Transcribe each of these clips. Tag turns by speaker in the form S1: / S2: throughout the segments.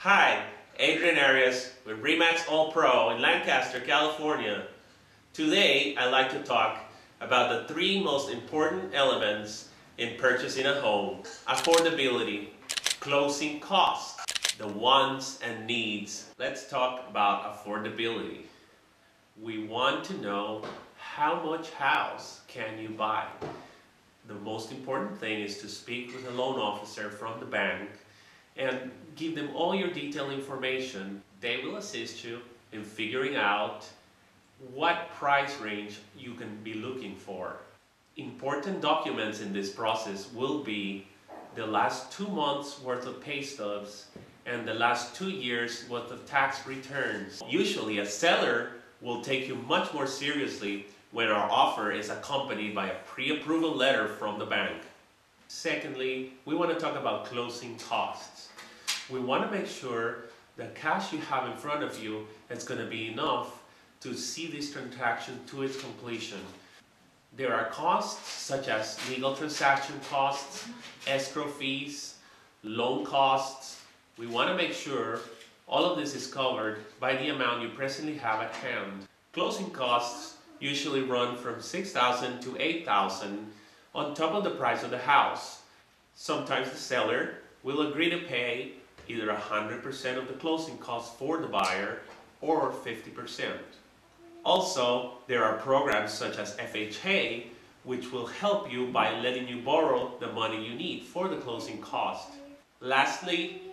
S1: Hi, Adrian Arias with RE/MAX All Pro in Lancaster, California. Today, I'd like to talk about the three most important elements in purchasing a home: affordability, closing costs, the wants and needs. Let's talk about affordability. We want to know how much house can you buy. The most important thing is to speak with a loan officer from the bank and give them all your detailed information. They will assist you in figuring out what price range you can be looking for. Important documents in this process will be the last 2 months worth of pay stubs and the last 2 years worth of tax returns. Usually a seller will take you much more seriously when our offer is accompanied by a pre-approval letter from the bank. Secondly, we want to talk about closing costs. We want to make sure the cash you have in front of you is going to be enough to see this transaction to its completion. There are costs such as legal transaction costs, escrow fees, loan costs. We want to make sure all of this is covered by the amount you presently have at hand. Closing costs usually run from $6,000 to $8,000 on top of the price of the house. Sometimes the seller will agree to pay either 100% of the closing costs for the buyer or 50%. Also, there are programs such as FHA which will help you by letting you borrow the money you need for the closing cost. Lastly,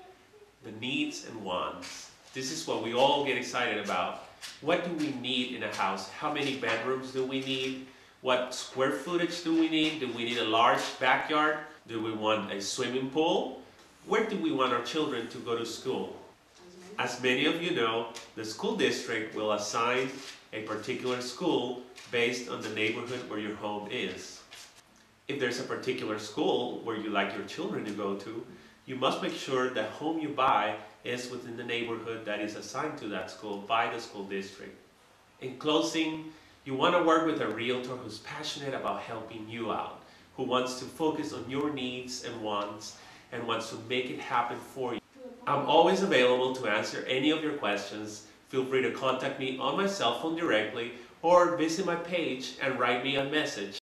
S1: the needs and wants. This is what we all get excited about. What do we need in a house? How many bedrooms do we need? What square footage do we need? Do we need a large backyard? Do we want a swimming pool? Where do we want our children to go to school? As many of you know, the school district will assign a particular school based on the neighborhood where your home is. If there's a particular school where you like your children to go to, you must make sure the home you buy is within the neighborhood that is assigned to that school by the school district. In closing, you want to work with a realtor who's passionate about helping you out, who wants to focus on your needs and wants, and wants to make it happen for you. I'm always available to answer any of your questions. Feel free to contact me on my cell phone directly or visit my page and write me a message.